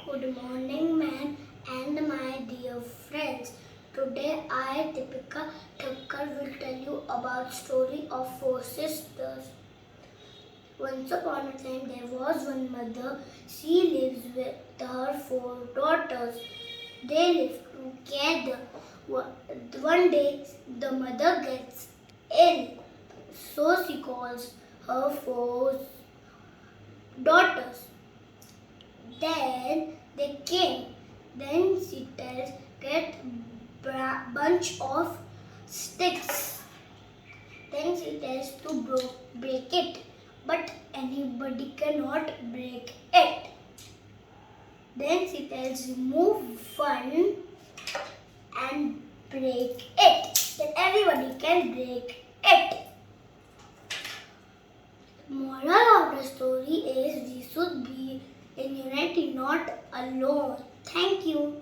Good morning, ma'am, and my dear friends. Today, I, Deepika Thakkar, will tell you about story of four sisters. Once upon a time, there was one mother. She lives with her four daughters. They live together. One day, the mother gets ill, so she calls her four daughters. Then they came. Then she tells, get bunch of sticks. Then she tells to break it, but anybody cannot break it. Then she tells remove one and break it. Then everybody can break it. Moral of the story is we should be in unity, not alone. Thank you.